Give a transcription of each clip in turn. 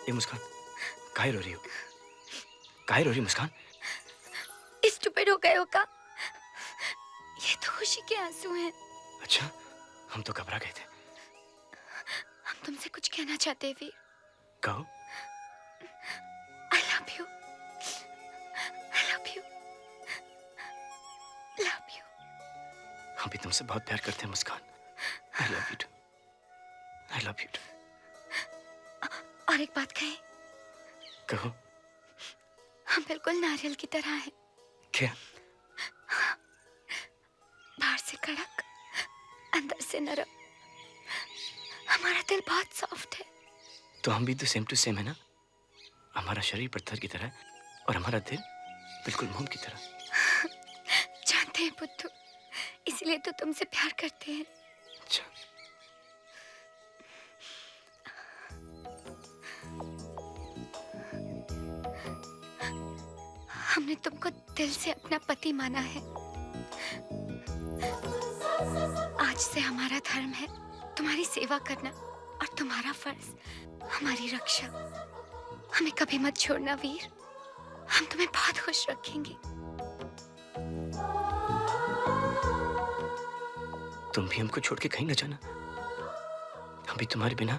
ये मुस्कान, काहे रो रही हो? काहे रो रही मुस्कान? स्टूपिड हो गए हो का? ये तो खुशी के आंसू हैं। अच्छा, हम तो घबरा गए थे। हम तुमसे कुछ कहना चाहते हैं वीर। कहो। I love you. I love you. Love you. हम भी तुमसे बहुत प्यार करते हैं मुस्कान। I love you too. I love you too. और एक बात कहें? कहो। हम बिल्कुल नारियल की तरह हैं। क्या? बाहर से कड़क, अंदर से नरम। हमारा दिल बहुत सॉफ्ट है। तो हम भी तो सेम टू सेम है ना? हमारा शरीर पत्थर की तरह और हमारा दिल बिल्कुल मोम की तरह। जानते हैं बुद्धू, इसलिए तो तुमसे प्यार करते हैं। अच्छा। हमने तुमको दिल से अपना पति माना है। आज से हमारा धर्म है तुम्हारी सेवा करना और तुम्हारा फर्ज हमारी रक्षा। हमें कभी मत छोड़ना वीर, हम तुम्हें बहुत खुश रखेंगे। तुम भी हमको छोड़ के कहीं न जाना। हम भी तुम्हारे बिना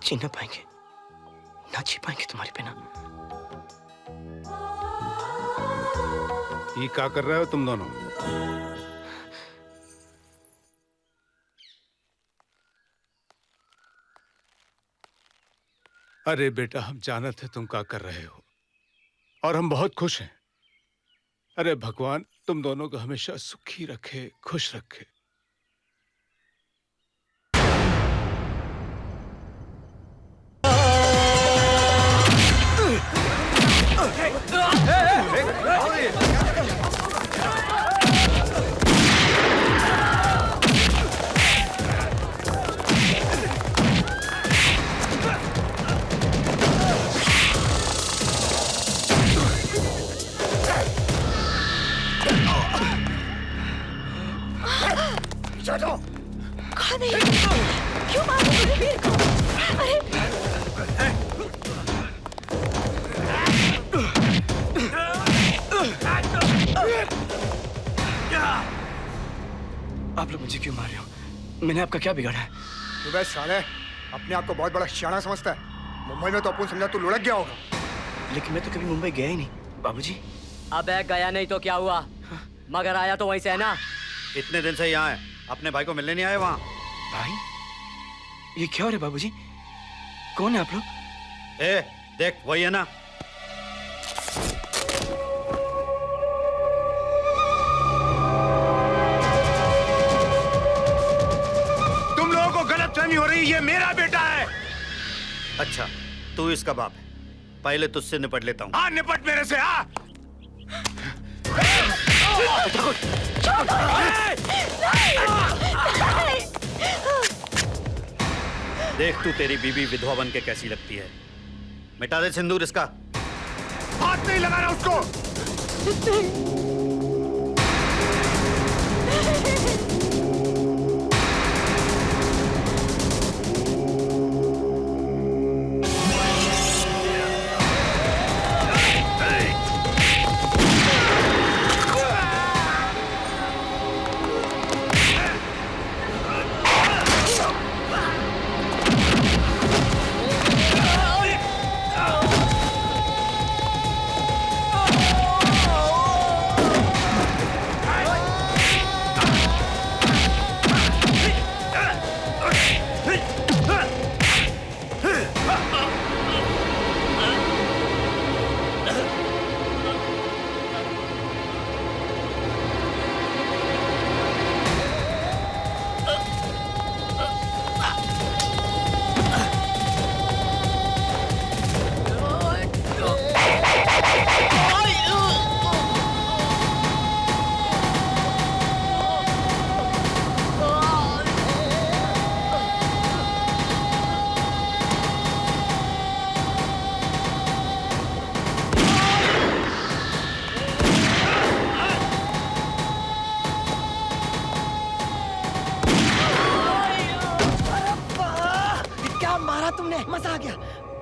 जी ना पाएंगे, ना जी पाएंगे तुम्हारे बिना। ये क्या कर रहे हो तुम दोनों? अरे बेटा, हम जानते हैं तुम क्या कर रहे हो और हम बहुत खुश हैं। अरे भगवान तुम दोनों को हमेशा सुखी रखे, खुश रखे। कौन है? क्यों मार रहे हो वीर को? अरे आप लोग मुझे क्यों मार रहे हो? मैंने आपका क्या बिगाड़ा है? तू बे साले, अपने आप को बहुत बड़ा शाना समझता है। मुंबई में तो अपन समझा तू लुढ़क गया होगा। लेकिन मैं तो कभी मुंबई गया ही नहीं बाबूजी। अबे गया नहीं तो क्या हुआ? मगर आया तो वहीं से है ना। इतने दिन से यहाँ है, अपने भाई को मिलने नहीं आए वहाँ? भाई, ये क्या हो रहा है बाबूजी? कौन है आप लोग? ए, देख वही है ना। तुम लोगों को गलतफहमी हो रही है, ये मेरा बेटा है। अच्छा, तू इसका बाप है। पहले तुझसे निपट लेता हूँ। हाँ, निपट मेरे से। हाँ, देख तू तेरी बीबी विधवा बन के कैसी लगती है। मिटा दे सिंदूर इसका। हाथ नहीं लगाना उसको।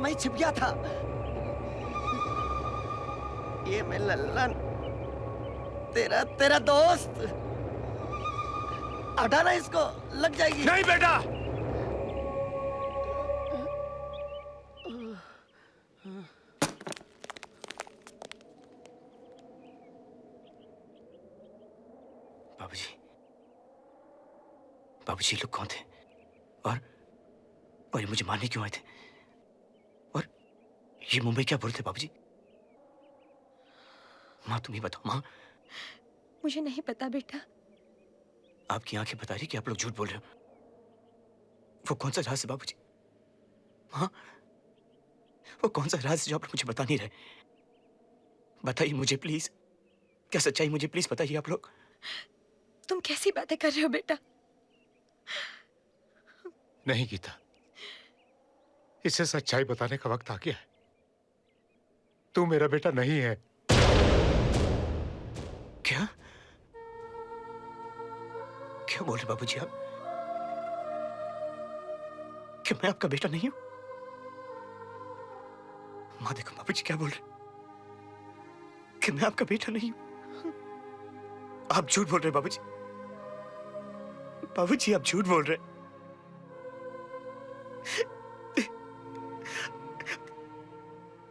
मैं छिप गया था। ये मैं लल्लन, तेरा दोस्त। हटाना इसको, लग जाएगी। नहीं बेटा। बाबूजी, बाबूजी लोग कौन थे? और ये मुझे मारने क्यों आए थे? और ये मुंबई क्या बोल थे बाबूजी? माँ तुम ही बताओ माँ। मुझे नहीं पता बेटा। आपकी आंखें बता रही कि आप लोग झूठ बोल रहे हो। वो कौन सा राज है बाबूजी? हाँ, वो कौन सा राज जो आप लोग मुझे बता नहीं रहे? बताइए मुझे प्लीज। क्या सच्चाई मुझे प्लीज बताइए आप लोग। तुम कैसी बातें कर रहे हो बेटा? नहीं गीता, इसे सच्चाई बताने का वक्त आ गया है। तू मेरा बेटा नहीं है। क्या क्या बोल रहे बाबूजी आप? कि मैं आपका बेटा नहीं हूं? माँ देखो बाबूजी क्या बोल रहे कि मैं आपका बेटा नहीं हूं। आप झूठ बोल रहे बाबूजी। बाबूजी आप झूठ बोल रहे।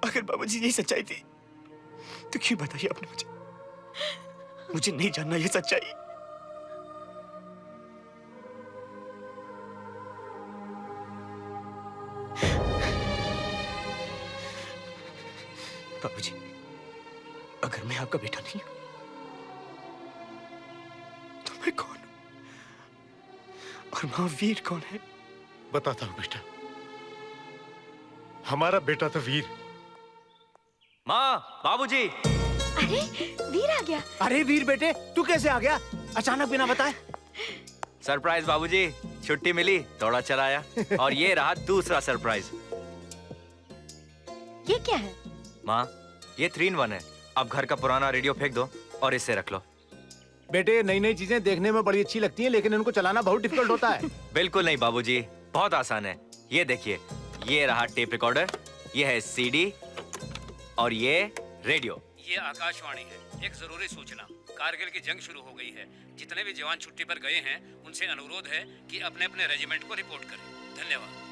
अगर बाबूजी यही सच्चाई थी तो क्यों बताइए आपने मुझे? मुझे नहीं जानना ये सच्चाई। बाबूजी, अगर मैं आपका बेटा नहीं हूं तो मैं कौन हूं? और मां वीर कौन है? बताता हूं बेटा। हमारा बेटा तो वीर। माँ, बाबूजी। अरे वीर आ गया। अरे वीर बेटे, तू कैसे आ गया अचानक बिना बताए? सरप्राइज बाबूजी, छुट्टी मिली, थोड़ा चलाया। और ये रहा दूसरा सरप्राइज। ये क्या है? माँ, ये 3-in-1 है। अब घर का पुराना रेडियो फेंक दो और इसे रख लो। बेटे, नई नई चीजें देखने में बड़ी अच्छी लगती हैं, लेकिन इनको चलाना बहुत डिफिकल्ट होता है। बिल्कुल नहीं बाबूजी, बहुत आसान है। ये देखिए, ये रहा टेप रिकॉर्डर, ये है सीडी और ये रेडियो। ये आकाशवाणी है। एक जरूरी सूचना, कारगिल की जंग शुरू हो गई है। जितने भी जवान छुट्टी पर गए हैं उनसे अनुरोध है कि अपने अपने रेजिमेंट को रिपोर्ट करें। धन्यवाद।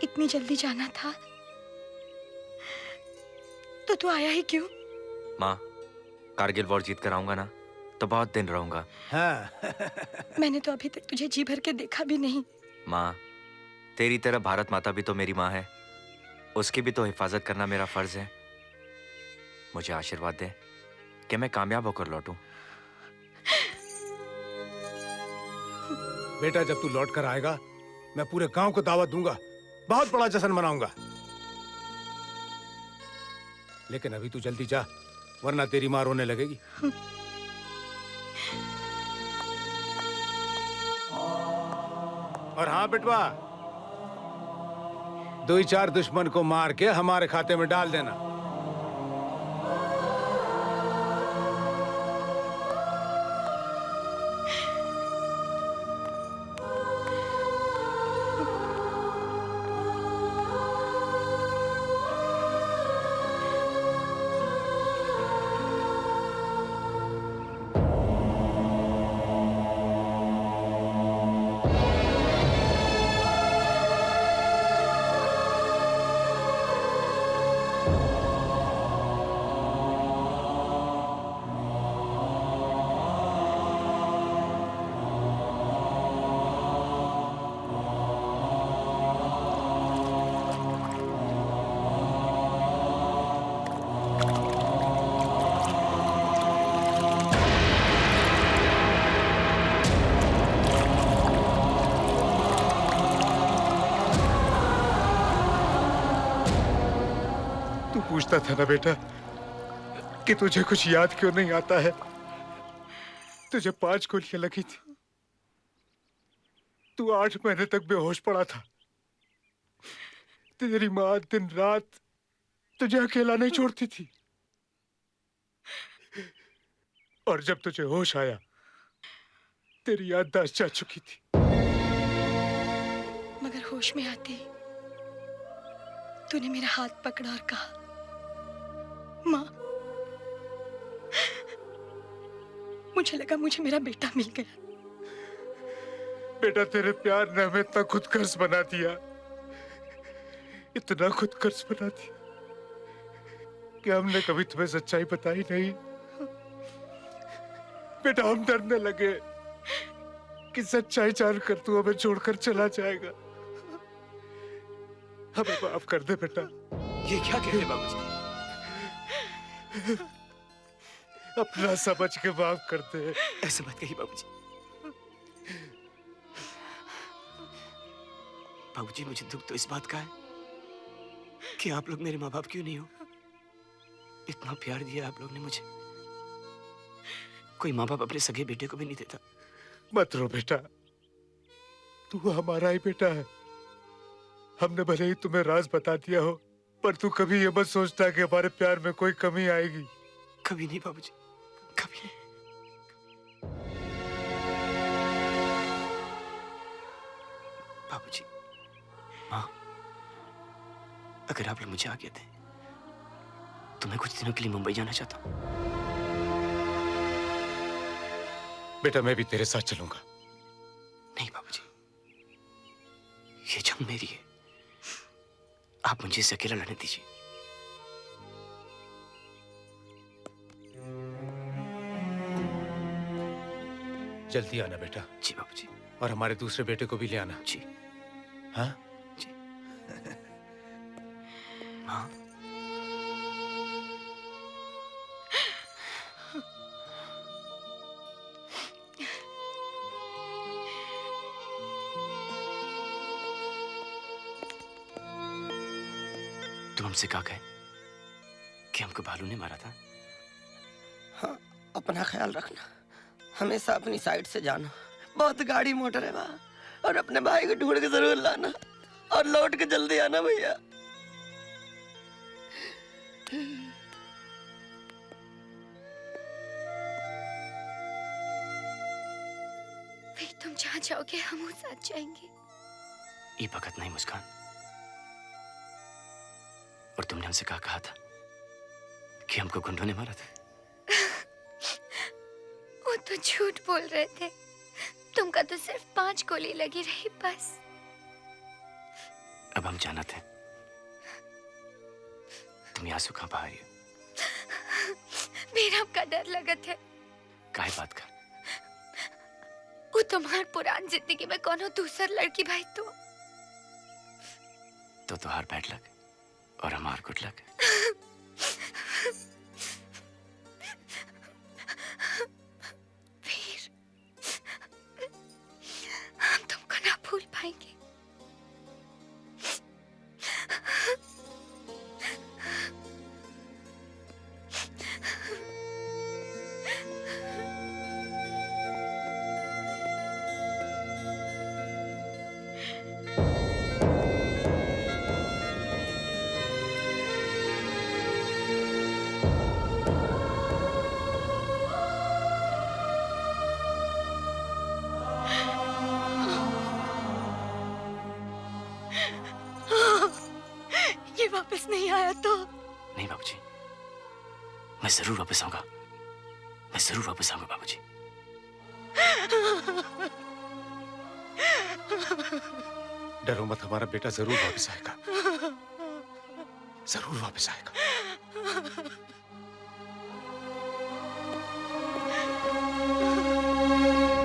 इतनी जल्दी जाना था तो तू आया ही क्यों? माँ, कारगिल वॉर जीत कर आऊंगा ना तो बहुत दिन रहूंगा। हाँ। मैंने तो अभी तक तुझे जी भर के देखा भी नहीं। माँ, तेरी तरह भारत माता भी तो मेरी माँ है। उसकी भी तो हिफाजत करना मेरा फर्ज है। मुझे आशीर्वाद दे कि मैं कामयाब होकर लौटूं। बेटा, जब तू लौट कर आएगा मैं पूरे गांव को दावत दूंगा, बहुत बड़ा जश्न मनाऊंगा। लेकिन अभी तू जल्दी जा, वरना तेरी मां रोने लगेगी। और हाँ बेटवा, 2-4 दुश्मन को मार के हमारे खाते में डाल देना। पूछता था ना बेटा कि तुझे कुछ याद क्यों नहीं आता है। तुझे 5 गोलियां लगी थी, तू 8 महीने तक बेहोश पड़ा था। तेरी माँ दिन रात तुझे अकेला नहीं छोड़ती थी, और जब तुझे होश आया तेरी याददाश्त जा चुकी थी। मगर होश में आते ही तूने मेरा हाथ पकड़ा और कहा, माँ, मुझे लगा मुझे मेरा बेटा मिल गया। बेटा, तेरे प्यार ने हमें इतना खुदगर्ज बना दिया, इतना खुदगर्ज बना दिया कि हमने कभी तुम्हें सच्चाई बताई नहीं। बेटा, हम डरने लगे कि सच्चाई जानकर तू हमें छोड़कर चला जाएगा। हमें माफ कर दे बेटा। ये क्या कह रहे बाबूजी? अपना समझ के माफ कर दे। ऐसे मत कहिए बाबूजी। बाबूजी, मुझे दुख तो इस बात का है कि आप लोग मेरे माँ बाप क्यों नहीं हो। इतना प्यार दिया आप लोग ने मुझे, कोई माँ बाप अपने सगे बेटे को भी नहीं देता। मत रो बेटा, तू हमारा ही बेटा है। हमने भले ही तुम्हें राज बता दिया हो, पर तू कभी ये मत सोचता कि हमारे प्यार में कोई कमी आएगी। कभी नहीं बाबूजी, कभी नहीं। बाबूजी, माँ, अगर आप लोग मुझे आज्ञा दें तो मैं कुछ दिनों के लिए मुंबई जाना चाहता हूँ। बेटा, मैं भी तेरे साथ चलूंगा। नहीं बाबूजी, ये जंग मेरी है, आप मुझे इसे अकेला लड़ने दीजिए। जल्दी आना बेटा। जी बाबूजी। और हमारे दूसरे बेटे को भी ले आना। जी। हाँ जी। हाँ। तुम हमसे कहा गए कि हमको भालू ने मारा था। हाँ, अपना ख्याल रखना, हमेशा अपनी साइड से जाना। बहुत गाड़ी मोटर है वहाँ, और अपने भाई को ढूंढ के जरूर लाना, और लौट के जल्दी आना भैया। फिर तुम जहाँ जाओगे हम उस साथ जाएंगे। ये भगत नहीं मुस्कान, और तुमने हमसे कहा था कि हमको गुंडों ने मारा था। वो तो झूठ बोल रहे थे, तुमका तो सिर्फ 5 गोली लगी रही बस। अब हम जानते हैं तुम यहाँ से कहाँ बाहर हो। मेरा का डर लगत है। काहे बात का? वो तुम्हार पुरान जिंदगी में कोनो दूसर लड़की भाई तो तुहार बैड लक और हमार गुड लक। वीर, हम तुमको ना भूल पाएंगे। ये वापस नहीं आया तो? नहीं बाबूजी, मैं जरूर वापस आऊंगा। मैं जरूर वापस आऊंगा बाबूजी। डरो मत, हमारा बेटा जरूर वापस आएगा, जरूर वापस आएगा।